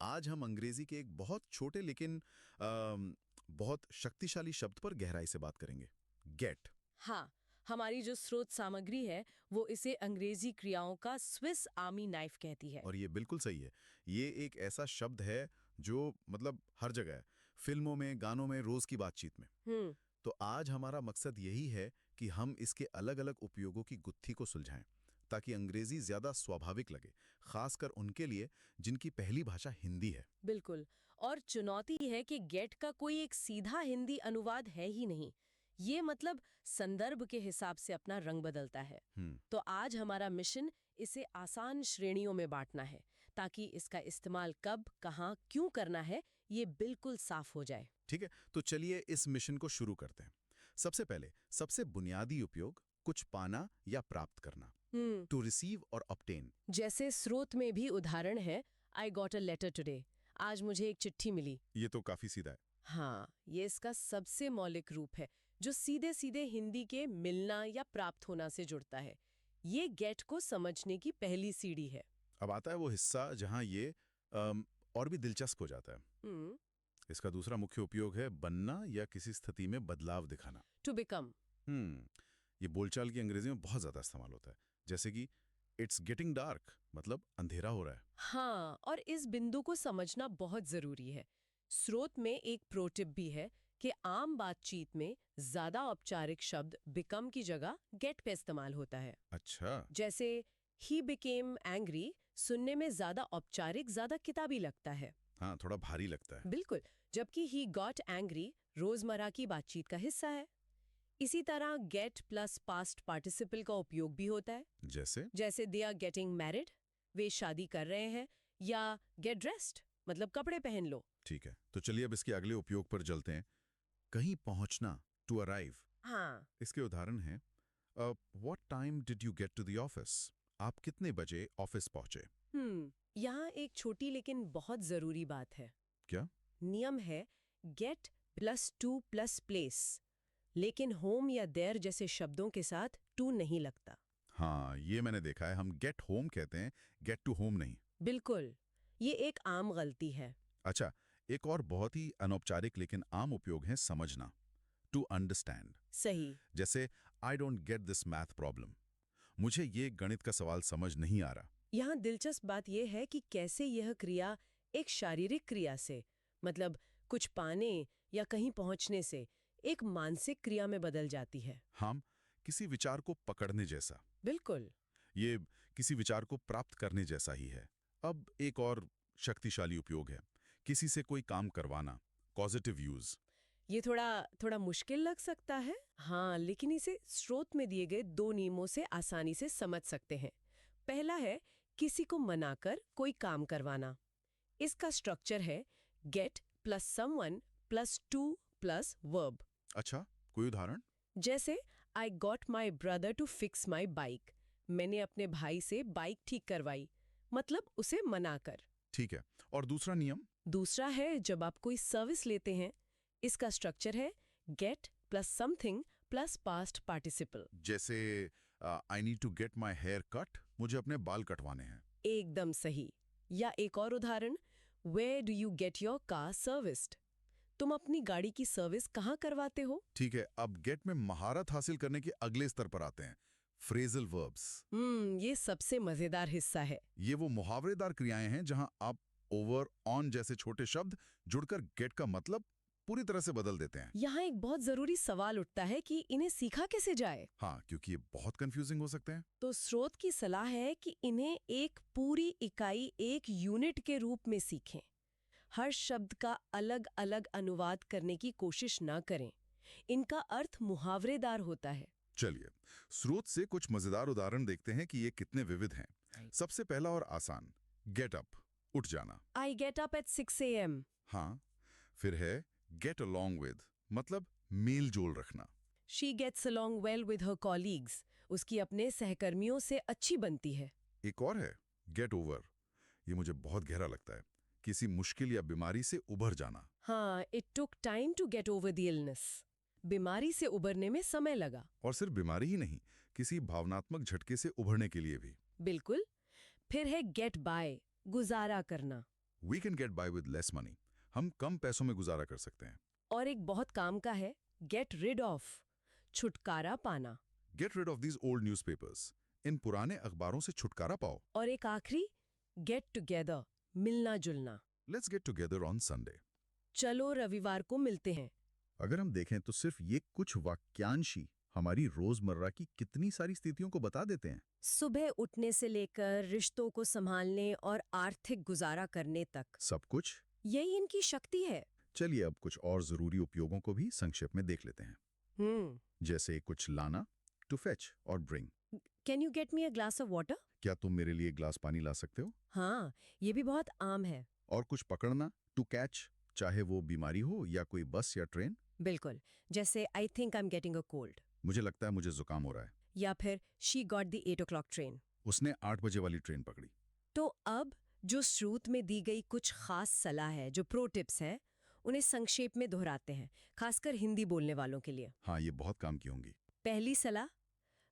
आज हम अंग्रेजी के एक बहुत छोटे लेकिन बहुत शक्तिशाली शब्द पर गहराई से बात करेंगे, गेट। हाँ, हमारी जो स्रोत सामग्री है वो इसे अंग्रेजी क्रियाओं का स्विस आर्मी नाइफ कहती है। और ये बिल्कुल सही है। ये एक ऐसा शब्द है जो मतलब हर जगह है, फिल्मों में, गानों में, रोज की बातचीत में। तो आज हमारा मकसद यही है कि हम इसके अलग अलग उपयोगों की गुत्थी को सुलझाएं, ताकि अंग्रेजी ज्यादा स्वाभाविक लगे, खासकर उनके लिए जिनकी पहली भाषा हिंदी है। बिल्कुल। और चुनौती है कि गेट का कोई एक सीधा हिंदी अनुवाद है ही नहीं। ये मतलब संदर्भ के हिसाब से अपना रंग बदलता है। तो आज हमारा मिशन इसे आसान श्रेणियों में बांटना है, ताकि इसका इस्तेमाल कब, कहाँ, क्यों करना है, ये बिल्कुल साफ हो जाए। ठीक है, तो चलिए इस मिशन को शुरू करते हैं। सबसे पहले सबसे बुनियादी उपयोग, कुछ पाना या प्राप्त करना, टू रिसीव और ऑब्टेन। जैसे स्रोत में भी उदाहरण है, I got a letter today, आज मुझे एक चिट्ठी मिली। ये तो काफी सीधा है। हाँ, ये इसका सबसे मौलिक रूप है जो सीधे सीधे हिंदी के मिलना या प्राप्त होना से जुड़ता है। ये गेट को समझने की पहली सीढ़ी है। अब आता है वो हिस्सा जहां ये और भी दिलचस्प हो जाता है। इसका दूसरा मुख्य उपयोग है बनना या किसी स्थिति में बदलाव दिखाना, टू बिकम। ये बोलचाल की अंग्रेजी में बहुत ज्यादा इस्तेमाल होता है, जैसे कि इट्स गेटिंग डार्क, मतलब अंधेरा हो रहा है। हाँ, और इस बिंदु को समझना बहुत जरूरी है। स्रोत में एक प्रोटिप भी है कि आम बातचीत में ज्यादा औपचारिक शब्द बिकम की जगह गेट पे इस्तेमाल होता है। अच्छा। जैसे ही बिकेम एंग्री सुनने में ज्यादा औपचारिक, ज्यादा किताबी लगता है। हाँ, थोड़ा भारी लगता है। बिल्कुल, जबकि ही गॉट एंग्री रोजमर्रा की बातचीत का हिस्सा है। इसी तरह गेट प्लस पास्ट पार्टिसिपल का उपयोग भी होता है। जैसे दे आर गेटिंग मैरिड, वे शादी कर रहे हैं, या गेट ड्रेस्ड मतलब कपड़े पहन लो। ठीक है, तो चलिए अब इसके अगले उपयोग पर चलते हैं। कहीं पहुंचना, टू अराइव। हाँ, इसके उदाहरण हैं, what time did you get to the office? आप कितने बजे ऑफिस पहुंचे? यहाँ एक छोटी लेकिन बहुत जरूरी बात है। क्या? नियम है get plus to plus place, लेकिन होम या देयर जैसे शब्दों के साथ टू नहीं लगता। हाँ, ये मैंने देखा है, हम गेट होम कहते हैं, गेट टू होम नहीं। बिल्कुल, ये एक आम गलती है। अच्छा, एक और बहुत ही अनौपचारिक लेकिन आम उपयोग है समझना, टू अंडरस्टैंड। सही। जैसे I don't get this math problem, मुझे ये गणित का सवाल समझ नहीं आ रहा। यहाँ दिलचस्प बात यह है कि कैसे यह क्रिया एक शारीरिक क्रिया से, मतलब कुछ पाने या कहीं पहुंचने से, एक मानसिक क्रिया में बदल जाती है। हम किसी विचार को पकड़ने जैसा। बिल्कुल। ये किसी विचार को प्राप्त करने जैसा ही है। अब एक और शक्तिशाली उपयोग है, किसी से कोई काम करवाना, पॉजिटिव यूज। ये थोड़ा मुश्किल लग सकता है, हाँ, लेकिन इसे स्रोत में दिए गए 2 नियमों से आसानी से समझ सकते हैं। पहला है किसी को मनाकर कोई काम करवाना। इसका स्ट्रक्चर है get plus someone plus to plus verb. अच्छा, कोई उदाहरण? जैसे I got my brother to fix my bike, मैंने अपने भाई से बाइक ठीक करवाई, मतलब उसे मनाकर। ठीक है, और दूसरा नियम? दूसरा है जब आप कोई सर्विस लेते हैं। इसका स्ट्रक्चर है get plus something plus past participle. जैसे I need to get my hair cut, मुझे अपने बाल कटवाने हैं। एकदम सही। या एक और उदाहरण, where do you get your car serviced, तुम अपनी गाड़ी की सर्विस कहाँ करवाते हो। ठीक है, अब गेट में महारत हासिल करने के अगले स्तर पर आते हैं, फ्रेजल वर्ब्स। ये सबसे मजेदार हिस्सा है। ये वो मुहावरेदार क्रियाएं हैं जहां आप ओवर, ऑन जैसे छोटे शब्द जुड़कर गेट का मतलब पूरी तरह से बदल देते हैं। यहाँ एक बहुत जरूरी सवाल उठता है कि इन्हें सीखा कैसे जाए। हाँ, क्योंकि ये बहुत कंफ्यूजिंग हो सकते हैं। तो स्रोत की सलाह है कि इन्हें एक पूरी इकाई, एक यूनिट के रूप में सीखें। हर शब्द का अलग अलग अनुवाद करने की कोशिश न करें। इनका अर्थ मुहावरेदार होता है। चलिए स्रोत से कुछ मजेदार उदाहरण देखते हैं कि ये कितने विविध हैं। सबसे पहला और आसान, गेट अप, उठ जाना। I get up at 6 AM। हाँ, फिर है गेट अलोंग विद, मतलब मेल जोल रखना। She gets along well with her colleagues, उसकी अपने सहकर्मियों से अच्छी बनती है। एक और है गेट ओवर, ये मुझे बहुत गहरा लगता है, किसी मुश्किल या बीमारी से उभर जाना। हाँ, it took time to get over the illness, बीमारी से उबरने में समय लगा। और सिर्फ बीमारी ही नहीं, किसी भावनात्मक झटके से उभरने के लिए भी। बिल्कुल। फिर है गेट बाय, गुजारा करना। We can get by with less money. हम कम पैसों में गुजारा कर सकते हैं। और एक बहुत काम का है, गेट रिड ऑफ, छुटकारा पाना। Get rid of these old newspapers. इन पुराने अखबारों से छुटकारा पाओ। और एक आखिरी, गेट टुगेदर, मिलना जुलना। Let's get together on Sunday. चलो रविवार को मिलते हैं। अगर हम देखें तो सिर्फ ये कुछ वाक्यांश ही हमारी रोजमर्रा की कितनी सारी स्थितियों को बता देते हैं। सुबह उठने से लेकर रिश्तों को संभालने और आर्थिक गुजारा करने तक, सब कुछ। यही इनकी शक्ति है। चलिए अब कुछ और जरूरी उपयोगों को भी संक्षेप में देख लेते हैं। जैसे कुछ लाना, टू फेच और bring. Can you get me a glass of water? क्या तुम मेरे लिए एक ग्लास पानी ला सकते हो? हाँ, ये भी बहुत आम है। और कुछ पकड़ना, टू कैच, चाहे वो बीमारी हो या कोई बस या ट्रेन। बिल्कुल, जैसे I think I am getting a cold. मुझे लगता है मुझे जुकाम हो रहा है। या फिर she got the 8 o'clock train. उसने 8 बजे वाली ट्रेन पकड़ी। तो अब जो श्रुत में दी गई कुछ खास सलाह है, जो प्रो टिप्स हैं, उन्हें संक्षेप में दोहराते हैं, खासकर हिंदी बोलने वालों के लिए। हाँ, ये बहुत काम की होंगी। पहली सलाह,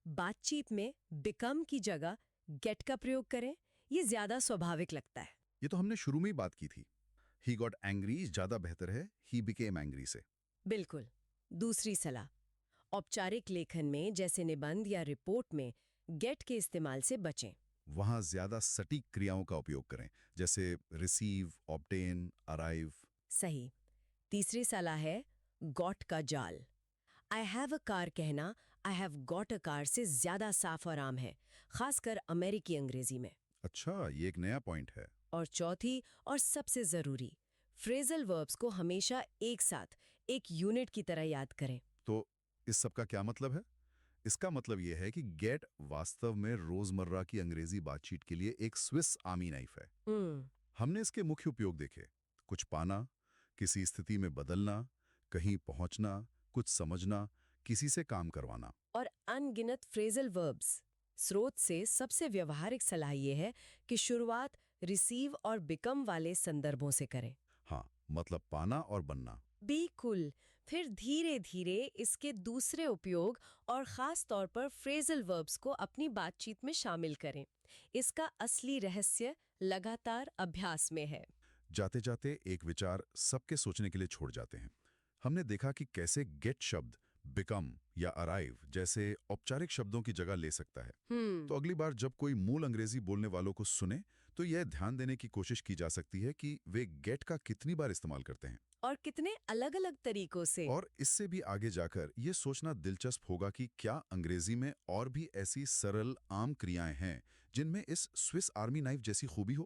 बातचीत में बिकम की जगह गेट का प्रयोग करें। ये ज्यादा स्वाभाविक लगता है। ये तो हमने शुरू में ही बात की थी। ही गॉट एंग्री ज्यादा बेहतर है ही बिकेम एंग्री से। बिल्कुल। दूसरी सलाह, औपचारिक लेखन में जैसे निबंध या रिपोर्ट में गेट के इस्तेमाल से बचें। वहां ज्यादा सटीक क्रियाओं का उपयोग करें, जैसे रिसीव, ऑब्टेन, अराइव। सही। तीसरी सलाह है गॉट का जाल। आई हैव अ कार कहना I have got a car से ज्यादा साफ और आम है, खासकर अमेरिकी अंग्रेजी में। अच्छा, ये एक नया पॉइंट है। और चौथी और सबसे जरूरी, फ्रेजल वर्ब्स को हमेशा एक साथ एक यूनिट की तरह याद करें। तो इस सब का क्या मतलब है? इसका मतलब यह है कि गेट वास्तव में रोजमर्रा की अंग्रेजी बातचीत के लिए एक स्विस आर्मी नाइफ है। हमने इसके मुख्य उपयोग देखे। कुछ पाना, किसी स्थिति में बदलना, कहीं पहुंचना, कुछ समझना, किसी से काम करवाना। और अनगिनत फ्रेजल वर्ब्स। स्रोत से सबसे व्यवहारिक सलाह ये है कि शुरुआत रिसीव और बिकम वाले संदर्भों से करें। हाँ, मतलब पाना और बनना। बिल्कुल। फिर धीरे धीरे इसके दूसरे उपयोग और खास तौर पर फ्रेजल वर्ब्स को अपनी बातचीत में शामिल करें। इसका असली रहस्य लगातार अभ्यास में है। जाते जाते एक विचार सबके सोचने के लिए छोड़ जाते हैं। हमने देखा कि कैसे गेट शब्द बिकम या अराइव जैसे औपचारिक शब्दों की जगह ले सकता है। तो अगली बार जब कोई मूल अंग्रेजी बोलने वालों को सुने तो यह ध्यान देने की कोशिश की जा सकती है कि वे गेट का कितनी बार इस्तेमाल करते हैं और कितने अलग-अलग तरीकों से। और इससे भी आगे जाकर ये सोचना दिलचस्प होगा कि क्या अंग्रेजी में और भी ऐसी सरल आम क्रियाएं हैं जिनमें इस स्विस आर्मी नाइफ जैसी खूबी हो।